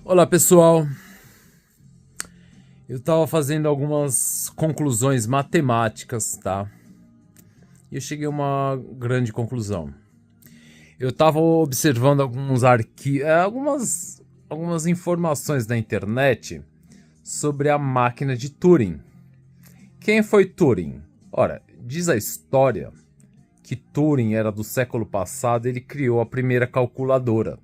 Olá pessoal, eu estava fazendo algumas conclusões matemáticas, tá? E eu cheguei a uma grande conclusão. Eu estava observando alguns arquivos, algumas informações na internet sobre a máquina de Turing. Quem foi Turing? Ora, diz a história que Turing era do século passado, ele criou a primeira calculadora.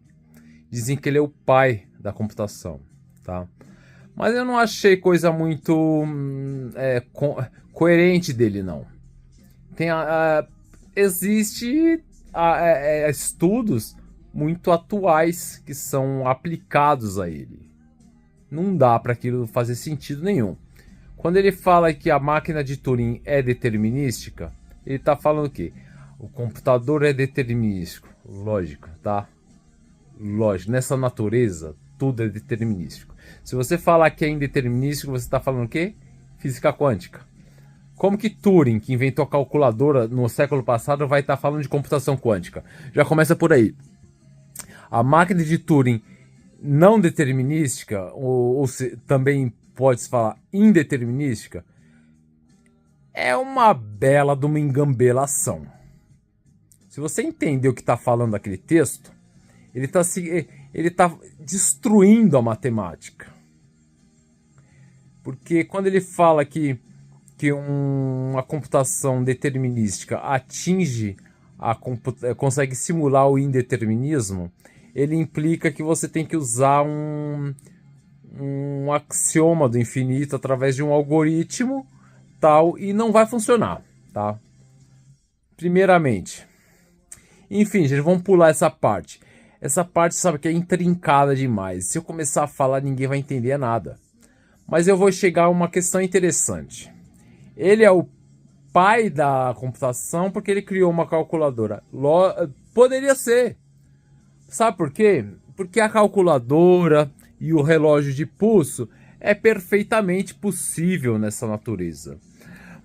Dizem que ele é o pai da computação, tá? Mas eu não achei coisa muito coerente dele, não. Existe estudos muito atuais que são aplicados a ele. Não dá para aquilo fazer sentido nenhum. Quando ele fala que a máquina de Turing é determinística, ele está falando o quê? O computador é determinístico. Lógico, tá? Lógico, nessa natureza, tudo é determinístico. Se você falar que é indeterminístico, você está falando o quê? Física quântica. Como que Turing, que inventou a calculadora no século passado, vai estar falando de computação quântica? Já começa por aí. A máquina de Turing não determinística, ou também pode-se falar indeterminística, é uma bela de uma engambelação. Se você entender o que está falando aquele texto, ele está destruindo a matemática. Porque quando ele fala que uma computação determinística atinge, consegue simular o indeterminismo, ele implica que você tem que usar um axioma do infinito através de um algoritmo tal, e não vai funcionar, tá? Primeiramente. Enfim, gente, vamos pular essa parte. Essa parte, sabe, que é intrincada demais. Se eu começar a falar, ninguém vai entender nada. Mas eu vou chegar a uma questão interessante. Ele é o pai da computação porque ele criou uma calculadora. Poderia ser. Sabe por quê? Porque a calculadora e o relógio de pulso é perfeitamente possível nessa natureza.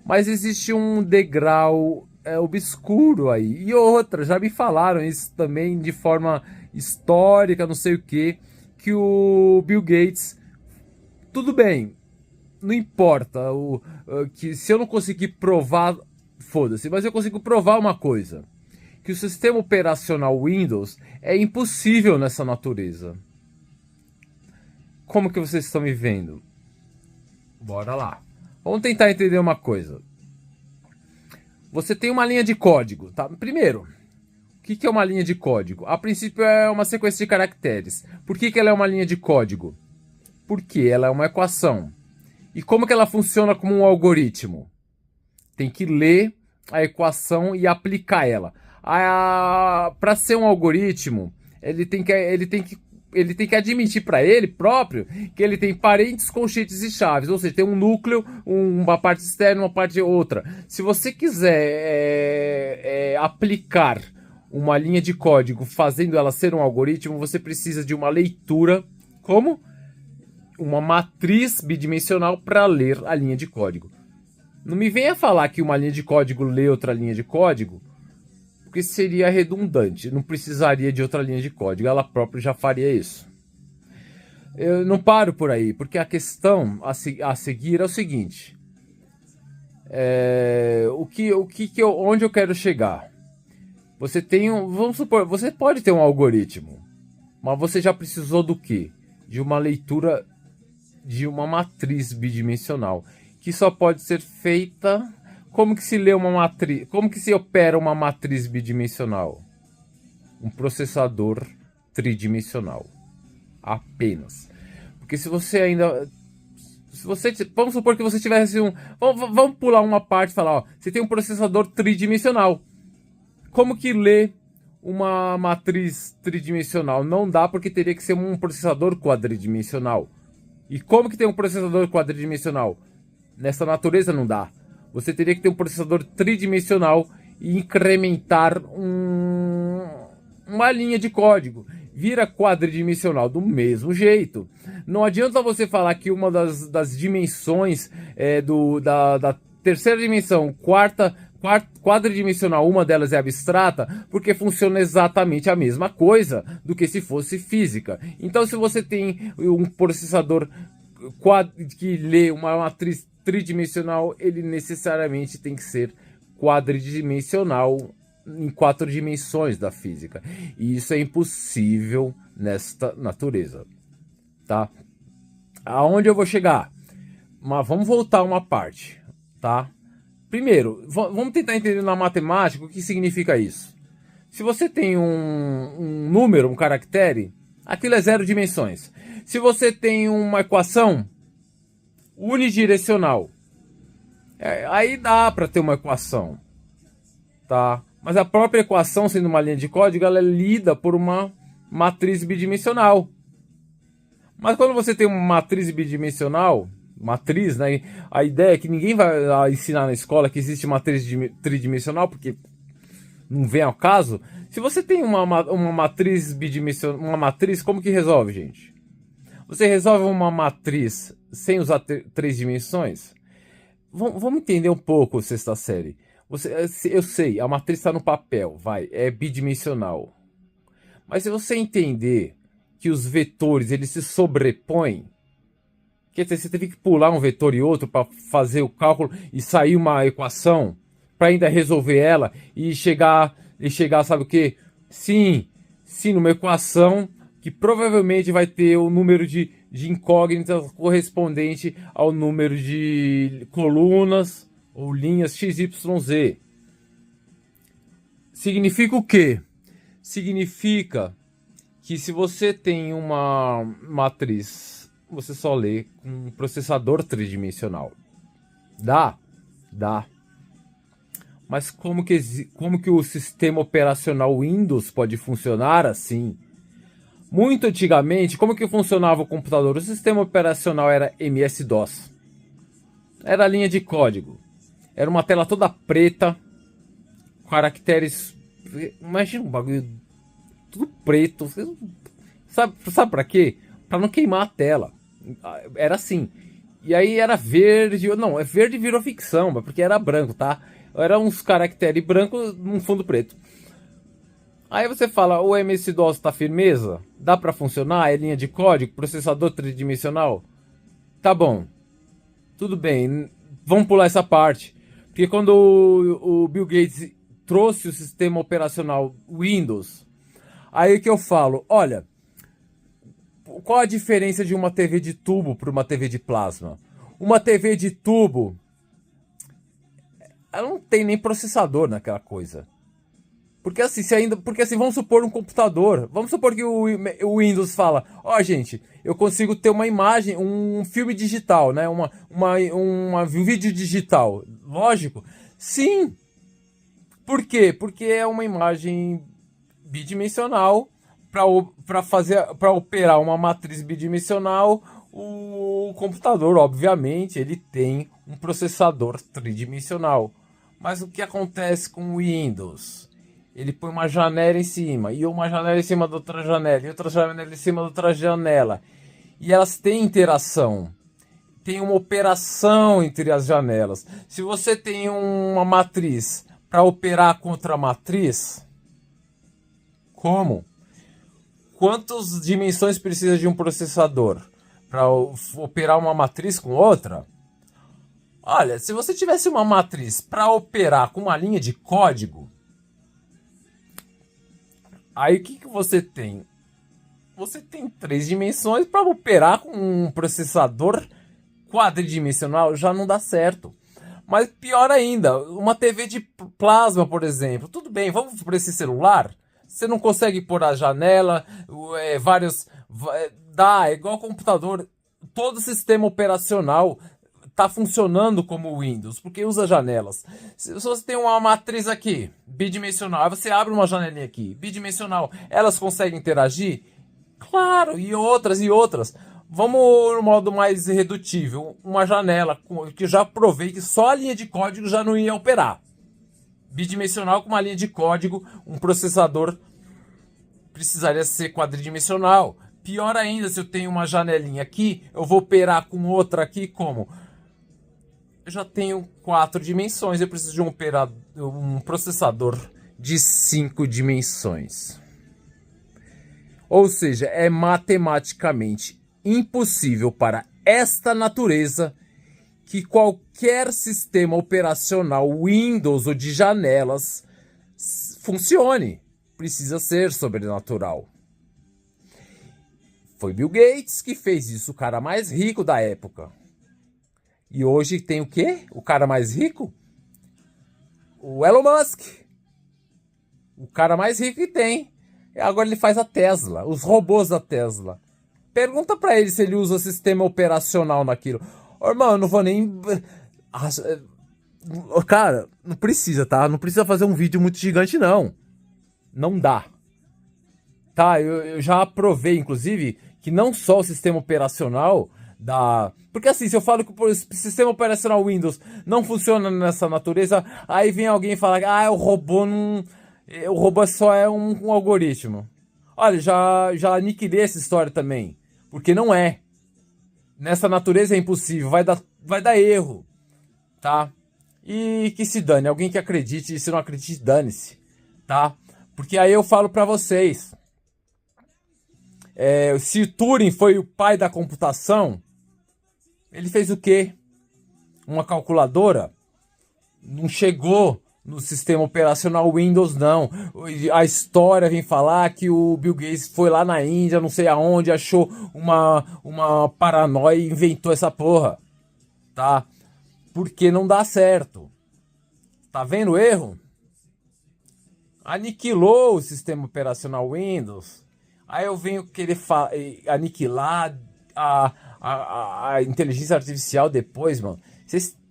Mas existe um degrau obscuro aí. E outra, já me falaram isso também de forma histórica, não sei o que o Bill Gates, tudo bem, não importa, que se eu não conseguir provar, foda-se, mas eu consigo provar uma coisa, que o sistema operacional Windows é impossível nessa natureza. Como que vocês estão me vendo? Bora lá. Vamos tentar entender uma coisa. Você tem uma linha de código, tá? Primeiro, o que é uma linha de código? A princípio é uma sequência de caracteres. Por que ela é uma linha de código? Porque ela é uma equação. E como que ela funciona como um algoritmo? Tem que ler a equação e aplicar ela. Para ser um algoritmo, ele tem que admitir para ele próprio que ele tem parentes, colchetes e chaves. Ou seja, tem um núcleo, uma parte externa, uma parte outra. Se você quiser aplicar uma linha de código fazendo ela ser um algoritmo, você precisa de uma leitura, como uma matriz bidimensional para ler a linha de código. Não me venha falar que uma linha de código lê outra linha de código, porque seria redundante, não precisaria de outra linha de código, ela própria já faria isso. Eu não paro por aí, porque a questão a seguir é o seguinte: onde eu quero chegar? Você tem vamos supor, você pode ter um algoritmo, mas você já precisou do quê? De uma leitura de uma matriz bidimensional, que só pode ser feita. Como que se lê uma matriz? Como que se opera uma matriz bidimensional? Um processador tridimensional. Apenas. Porque se você ainda... vamos supor que você tivesse um... Vamos pular uma parte e falar, ó, você tem um processador tridimensional. Como que lê uma matriz tridimensional? Não dá, porque teria que ser um processador quadridimensional. E como que tem um processador quadridimensional? Nessa natureza não dá. Você teria que ter um processador tridimensional e incrementar uma linha de código. Vira quadridimensional do mesmo jeito. Não adianta você falar que uma das dimensões da terceira dimensão, quarta quadridimensional, uma delas é abstrata, porque funciona exatamente a mesma coisa do que se fosse física. Então, se você tem um processador que lê uma matriz tridimensional, ele necessariamente tem que ser quadridimensional em 4 dimensões da física. E isso é impossível nesta natureza, tá? Aonde eu vou chegar? Mas vamos voltar uma parte, tá? Primeiro, vamos tentar entender na matemática o que significa isso. Se você tem um número, um caractere, aquilo é 0 dimensões. Se você tem uma equação unidirecional, aí dá para ter uma equação, tá? Mas a própria equação, sendo uma linha de código, ela é lida por uma matriz bidimensional. Mas quando você tem uma matriz bidimensional, né? A ideia é que ninguém vai ensinar na escola que existe matriz tridimensional, porque não vem ao caso. Se você tem uma matriz bidimensional, uma matriz, como que resolve, gente? Você resolve uma matriz sem usar 3 dimensões? Vamos entender um pouco sexta série. Eu sei, a matriz está no papel, é bidimensional. Mas se você entender que os vetores eles se sobrepõem, quer dizer, você teve que pular um vetor e outro para fazer o cálculo e sair uma equação, para ainda resolver ela e chegar, sabe o que? Sim, numa equação que provavelmente vai ter o número de incógnitas correspondente ao número de colunas ou linhas XYZ. Significa o quê? Significa que se você tem uma matriz, você só lê com um processador tridimensional. Dá. Mas como que o sistema operacional Windows pode funcionar assim? Muito antigamente, como que funcionava o computador? O sistema operacional era MS-DOS. Era a linha de código. Era uma tela toda preta, caracteres... Imagina um bagulho tudo preto. Sabe pra quê? Pra não queimar a tela. Era assim. E aí era verde... Não, verde virou ficção, porque era branco, tá? Era uns caracteres brancos num fundo preto. Aí você fala, o MS-DOS tá firmeza? Dá pra funcionar? É linha de código? Processador tridimensional? Tá bom. Tudo bem. Vamos pular essa parte. Porque quando o Bill Gates trouxe o sistema operacional Windows, aí que eu falo, olha, qual a diferença de uma TV de tubo para uma TV de plasma? Uma TV de tubo, ela não tem nem processador naquela coisa. Porque assim, vamos supor um computador. Vamos supor que o Windows fala, gente, eu consigo ter uma imagem, um filme digital, né? Um vídeo digital. Lógico. Sim. Por quê? Porque é uma imagem bidimensional. Para operar uma matriz bidimensional, o computador, obviamente, ele tem um processador tridimensional. Mas o que acontece com o Windows? Ele põe uma janela em cima, e uma janela em cima da outra janela, e outra janela em cima da outra janela. E elas têm interação. Tem uma operação entre as janelas. Se você tem uma matriz para operar com outra matriz, como? Quantas dimensões precisa de um processador para operar uma matriz com outra? Olha, se você tivesse uma matriz para operar com uma linha de código, aí o que você tem? Você tem 3 dimensões para operar com um processador quadridimensional, já não dá certo. Mas pior ainda, uma TV de plasma, por exemplo. Tudo bem, vamos para esse celular? Você não consegue pôr a janela, é igual computador. Todo sistema operacional está funcionando como o Windows, porque usa janelas. Se você tem uma matriz aqui, bidimensional, aí você abre uma janelinha aqui, bidimensional, elas conseguem interagir? Claro, e outras. Vamos no modo mais redutível, uma janela, que já provei que só a linha de código já não ia operar. Bidimensional com uma linha de código, um processador precisaria ser quadridimensional. Pior ainda, se eu tenho uma janelinha aqui, eu vou operar com outra aqui como? Eu já tenho 4 dimensões, eu preciso de um um processador de 5 dimensões. Ou seja, é matematicamente impossível para esta natureza que qualquer sistema operacional Windows ou de janelas funcione. Precisa ser sobrenatural. Foi Bill Gates que fez isso, o cara mais rico da época. E hoje tem o quê? O cara mais rico? O Elon Musk. O cara mais rico que tem. Agora ele faz a Tesla, os robôs da Tesla. Pergunta pra ele se ele usa sistema operacional naquilo. Ô, irmão, eu não vou nem... Cara, não precisa, tá? Não precisa fazer um vídeo muito gigante, não. Não dá. Tá, eu já provei, inclusive, que não só o sistema operacional da... Porque assim, se eu falo que o sistema operacional Windows não funciona nessa natureza, aí vem alguém e fala, o robô não... O robô só é um algoritmo. Olha, já aniquilei essa história também. Porque não é. Nessa natureza é impossível. Vai dar erro. Tá? E que se dane. Alguém que acredite. E se não acredite, dane-se. Tá? Porque aí eu falo pra vocês. Se Turing foi o pai da computação, ele fez o quê? Uma calculadora? Não chegou no sistema operacional Windows, não. A história vem falar que o Bill Gates foi lá na Índia, não sei aonde, achou uma paranoia e inventou essa porra. Tá? Porque não dá certo. Tá vendo o erro? Aniquilou o sistema operacional Windows. Aí eu venho querer aniquilar a inteligência artificial depois, mano.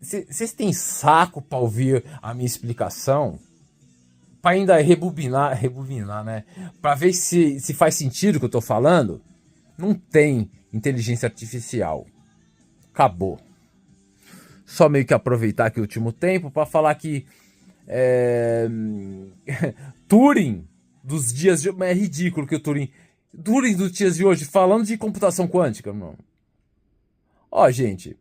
Vocês têm saco pra ouvir a minha explicação? Pra ainda rebobinar, né? Pra ver se faz sentido o que eu tô falando? Não tem inteligência artificial. Acabou. Só meio que aproveitar aqui o último tempo pra falar que Turing dos dias de... É ridículo que o Turing dos dias de hoje falando de computação quântica, irmão. Ó, gente...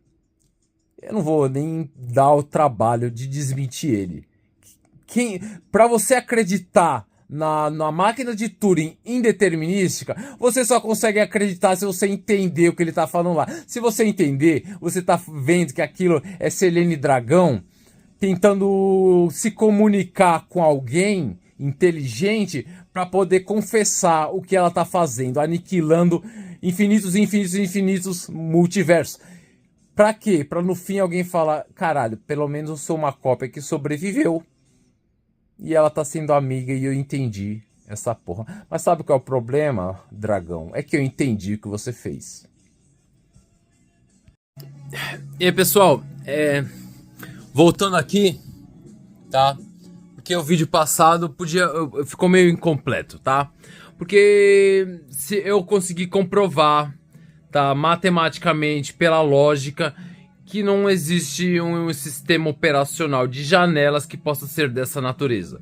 Eu não vou nem dar o trabalho de desmentir ele. Para você acreditar na máquina de Turing indeterminística, você só consegue acreditar se você entender o que ele tá falando lá. Se você entender, você tá vendo que aquilo é Selene Dragão tentando se comunicar com alguém inteligente para poder confessar o que ela tá fazendo, aniquilando infinitos multiversos. Pra quê? Pra no fim alguém falar, caralho, pelo menos eu sou uma cópia que sobreviveu. E ela tá sendo amiga e eu entendi essa porra. Mas sabe qual é o problema, dragão? É que eu entendi o que você fez. E aí, pessoal, voltando aqui, tá? Porque o vídeo passado ficou meio incompleto, tá? Porque se eu conseguir comprovar, tá, matematicamente, pela lógica, que não existe um sistema operacional de janelas que possa ser dessa natureza.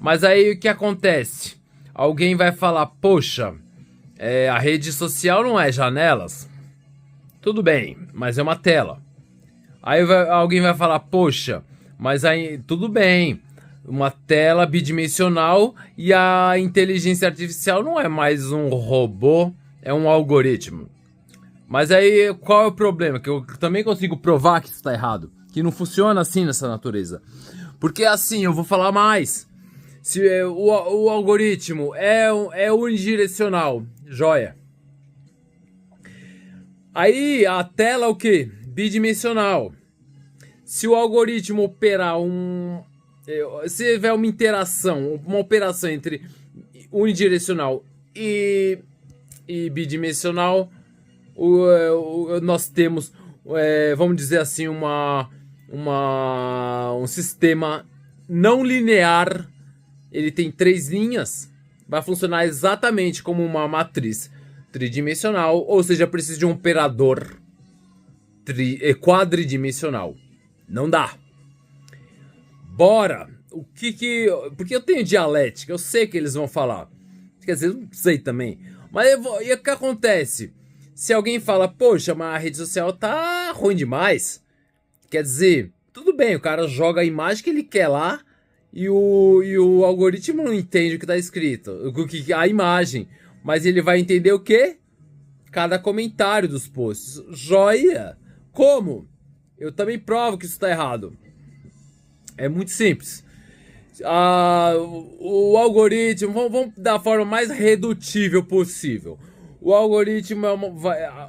Mas aí o que acontece? Alguém vai falar, poxa, a rede social não é janelas? Tudo bem, mas é uma tela. Aí alguém vai falar, poxa, mas aí tudo bem, uma tela bidimensional e a inteligência artificial não é mais um robô, é um algoritmo. Mas aí, qual é o problema? Que eu também consigo provar que isso está errado. Que não funciona assim nessa natureza. Porque assim, eu vou falar mais. Se o algoritmo é unidirecional, joia. Aí, a tela é o quê? Bidimensional. Se o algoritmo operar se tiver uma interação, uma operação entre unidirecional e bidimensional... nós temos, vamos dizer assim, um sistema não linear. Ele tem 3 linhas. Vai funcionar exatamente como uma matriz tridimensional. Ou seja, precisa de um operador quadridimensional. Não dá. Bora. Porque eu tenho dialética. Eu sei que eles vão falar. Quer dizer, eu não sei também. Mas e o que acontece? Se alguém fala, poxa, mas a rede social tá ruim demais. Quer dizer, tudo bem, o cara joga a imagem que ele quer lá e o algoritmo não entende o que está escrito, a imagem, mas ele vai entender o quê? Cada comentário dos posts. Joia! Como? Eu também provo que isso está errado. É muito simples. O algoritmo, vamos da forma mais redutível possível. O algoritmo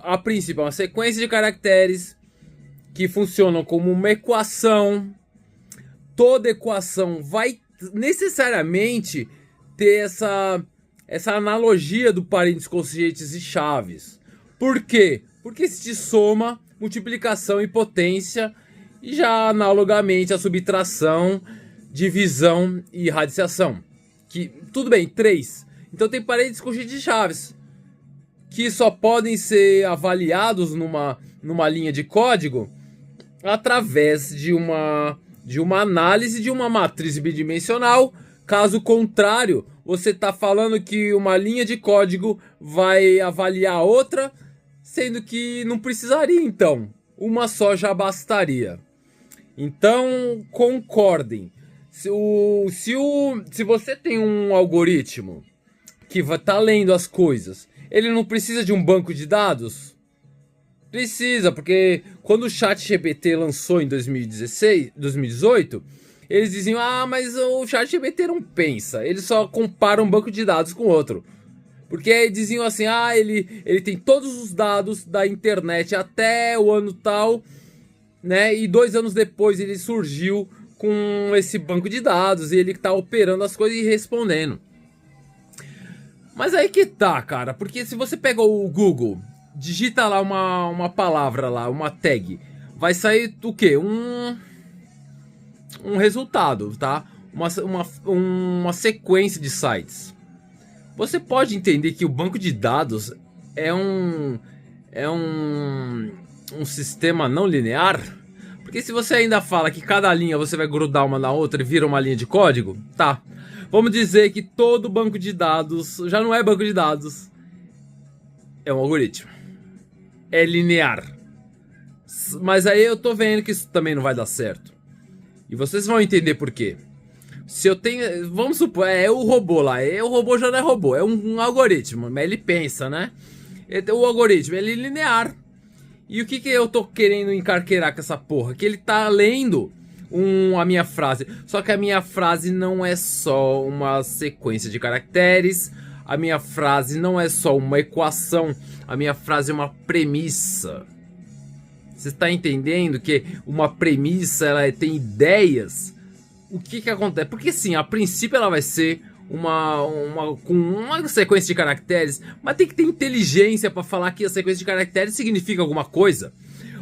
a princípio é uma sequência de caracteres que funcionam como uma equação. Toda equação vai necessariamente ter essa analogia do parênteses, conchetes e chaves. Por quê? Porque existe soma, multiplicação e potência, e já analogamente a subtração, divisão e radiciação. Que, tudo bem, 3. Então tem parênteses, conchetes e chaves, que só podem ser avaliados numa linha de código através de uma análise de uma matriz bidimensional. Caso contrário, você está falando que uma linha de código vai avaliar a outra, sendo que não precisaria então. Uma só já bastaria. Então, concordem. Se você tem um algoritmo que vai estar lendo as coisas, ele não precisa de um banco de dados? Precisa, porque quando o ChatGPT lançou em 2018, eles diziam, mas o ChatGPT não pensa, ele só compara um banco de dados com outro. Porque diziam assim, ele tem todos os dados da internet até o ano tal, né? E 2 anos depois ele surgiu com esse banco de dados e ele tá operando as coisas e respondendo. Mas aí que tá, cara, porque se você pega o Google, digita lá uma palavra lá, uma tag, vai sair o quê? Um resultado, tá? Uma sequência de sites. Você pode entender que o banco de dados é um sistema não linear? Porque se você ainda fala que cada linha você vai grudar uma na outra e vira uma linha de código, tá. Vamos dizer que todo banco de dados já não é banco de dados, é um algoritmo. É linear. Mas aí eu tô vendo que isso também não vai dar certo. E vocês vão entender por quê. Se eu tenho... Vamos supor, o robô lá. O robô já não é robô, é um algoritmo. Mas ele pensa, né? O algoritmo, ele é linear. E o que eu tô querendo encarqueirar com essa porra? Que ele tá lendo a minha frase. Só que a minha frase não é só uma sequência de caracteres. A minha frase não é só uma equação. A minha frase é uma premissa. Você está entendendo que uma premissa, ela tem ideias? O que acontece? Porque sim, a princípio ela vai ser com uma sequência de caracteres, mas tem que ter inteligência para falar que a sequência de caracteres significa alguma coisa.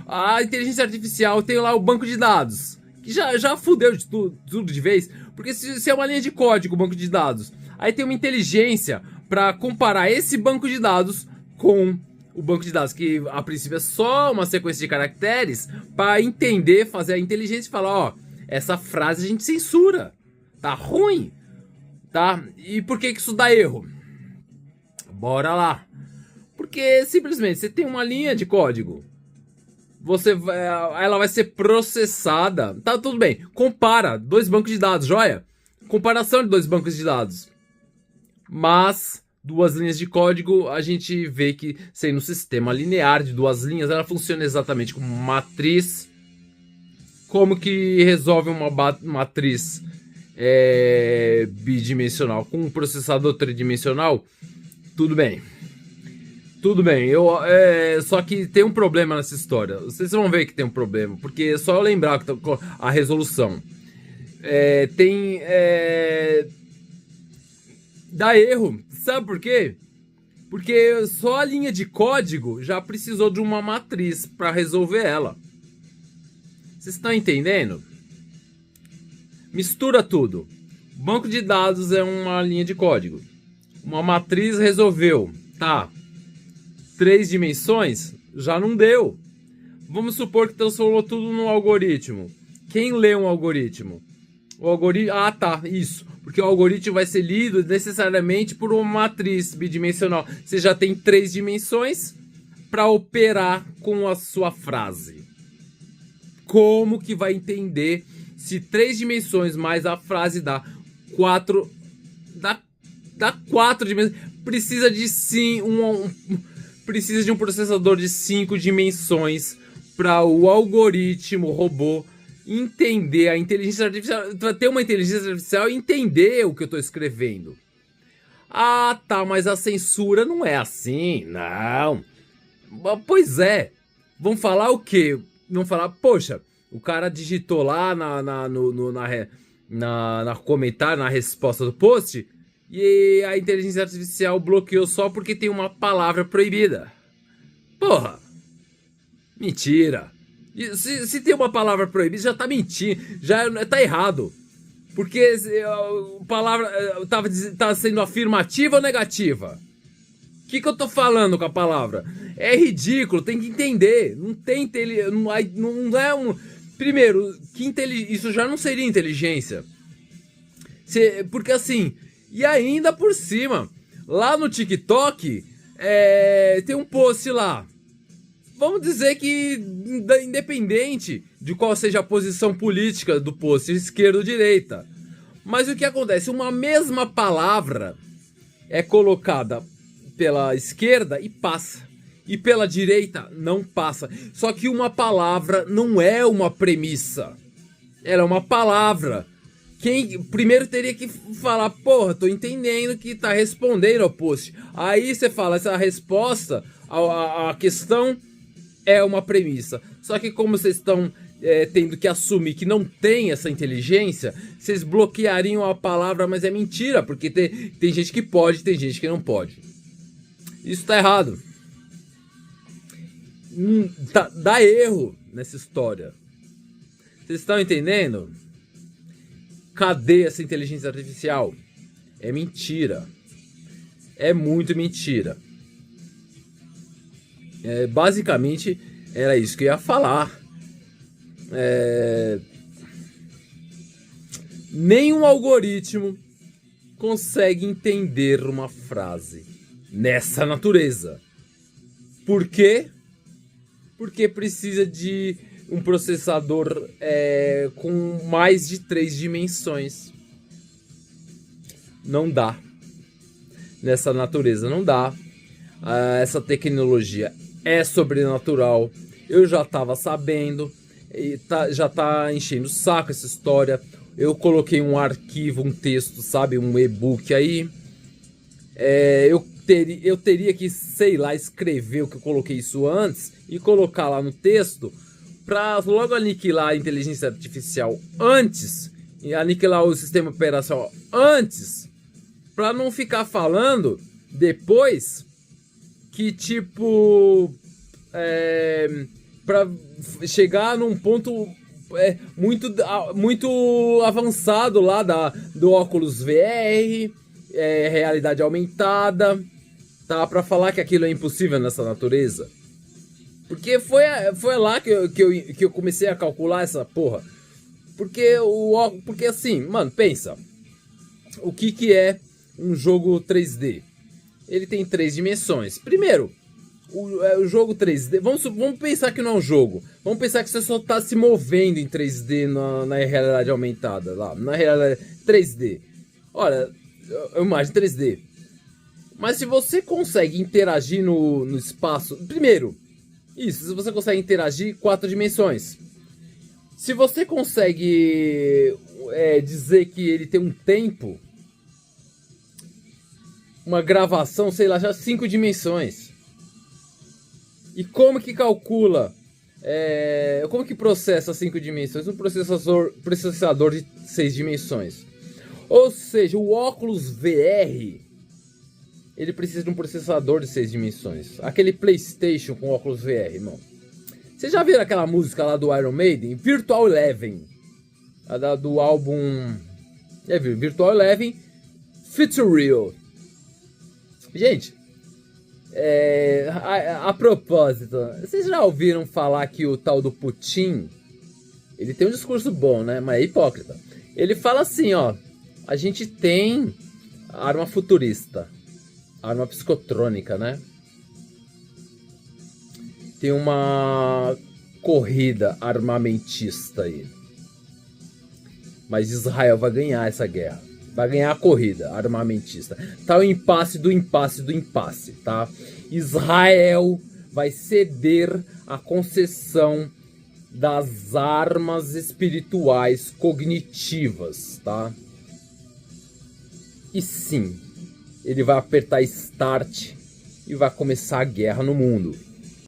A inteligência artificial tem lá o banco de dados, que já fudeu de tudo de vez, porque se é uma linha de código, o banco de dados, aí tem uma inteligência para comparar esse banco de dados com o banco de dados, que a princípio é só uma sequência de caracteres, para entender, fazer a inteligência e falar, essa frase a gente censura, tá ruim, tá? E por que isso dá erro? Bora lá. Porque simplesmente você tem uma linha de código, ela vai ser processada, tá tudo bem, compara 2 bancos de dados, joia? Comparação de 2 bancos de dados, mas 2 linhas de código, a gente vê que sendo um sistema linear de 2 linhas, ela funciona exatamente como uma matriz. Como que resolve uma matriz bidimensional com um processador tridimensional? Tudo bem. Tudo bem. Só que tem um problema nessa história. Vocês vão ver que tem um problema. Porque é só eu lembrar que a resolução. Dá erro. Sabe por quê? Porque só a linha de código já precisou de uma matriz para resolver ela. Vocês estão entendendo? Mistura tudo. Banco de dados é uma linha de código. Uma matriz resolveu. Tá. 3 dimensões? Já não deu. Vamos supor que transformou tudo num algoritmo. Quem lê um algoritmo? O algoritmo... tá. Isso. Porque o algoritmo vai ser lido necessariamente por uma matriz bidimensional. Você já tem 3 dimensões para operar com a sua frase. Como que vai entender Se 3 dimensões mais a frase dá 4, dá 4 dimensões, precisa de sim precisa de um processador de 5 dimensões para o algoritmo, o robô, entender a inteligência artificial, para ter uma inteligência artificial e entender o que eu estou escrevendo. Ah, tá, mas a censura não é assim, não. Pois é. Vão falar o quê? Vão falar, poxa, o cara digitou lá na comentário, na resposta do post, e a inteligência artificial bloqueou só porque tem uma palavra proibida. Porra! Mentira! Se tem uma palavra proibida, já tá mentindo, já tá errado. Porque a palavra tá sendo afirmativa ou negativa? O que eu tô falando com a palavra? É ridículo, tem que entender. Não tem não é um. Primeiro, isso já não seria inteligência. Porque assim, e ainda por cima, lá no TikTok, tem um post lá. Vamos dizer que, independente de qual seja a posição política do post, esquerda ou direita. Mas o que acontece? Uma mesma palavra é colocada pela esquerda e passa. E pela direita não passa. Só que uma palavra não é uma premissa. Ela é uma palavra. Quem primeiro teria que falar, porra, tô entendendo que tá respondendo ao post. Aí você fala, essa resposta, a questão é uma premissa. Só que como vocês estão tendo que assumir que não tem essa inteligência, vocês bloqueariam a palavra, mas é mentira, porque tem gente que pode, tem gente que não pode. Isso tá errado. Dá erro nessa história. Vocês estão entendendo? Cadê essa inteligência artificial? É mentira. É muito mentira. Basicamente, era isso que eu ia falar. Nenhum algoritmo consegue entender uma frase nessa natureza. Por quê? Porque precisa de um processador com mais de 3 dimensões. Não dá. Nessa natureza não dá. Essa tecnologia é sobrenatural. Eu já estava sabendo. E já tá enchendo o saco essa história. Eu coloquei um arquivo, um texto, sabe? Um e-book aí. Eu teria que, sei lá, escrever o que eu coloquei isso antes e colocar lá no texto para logo aniquilar a inteligência artificial antes e aniquilar o sistema operacional antes, para não ficar falando depois que tipo para chegar num ponto muito avançado lá do óculos VR, realidade aumentada, tá? Para falar que aquilo é impossível nessa natureza. Porque foi lá que eu comecei a calcular essa porra. Porque assim, mano, pensa. O que é um jogo 3D? Ele tem 3 dimensões. Primeiro, o jogo 3D... Vamos pensar que não é um jogo. Vamos pensar que você só tá se movendo em 3D na realidade aumentada. Lá, na realidade 3D. Olha, imagem 3D. Mas se você consegue interagir no espaço... Primeiro... Isso, se você consegue interagir 4 dimensões. Se você consegue dizer que ele tem um tempo, uma gravação, sei lá, já 5 dimensões. E como que calcula? Como que processa 5 dimensões? Um processador de 6 dimensões. Ou seja, o óculos VR... ele precisa de um processador de 6 dimensões. Aquele PlayStation com óculos VR, irmão. Vocês já viram aquela música lá do Iron Maiden? Virtual Eleven. Do álbum... Virtual Eleven Future Real. Gente, a propósito, vocês já ouviram falar que o tal do Putin, ele tem um discurso bom, né? Mas é hipócrita. Ele fala assim, ó. A gente tem arma futurista. Arma psicotrônica, né? Tem uma corrida armamentista aí. Mas Israel vai ganhar essa guerra. Vai ganhar a corrida armamentista. Tá o impasse do impasse do impasse, tá? Israel vai ceder a concessão das armas espirituais cognitivas, tá? E sim, ele vai apertar Start e vai começar a guerra no mundo.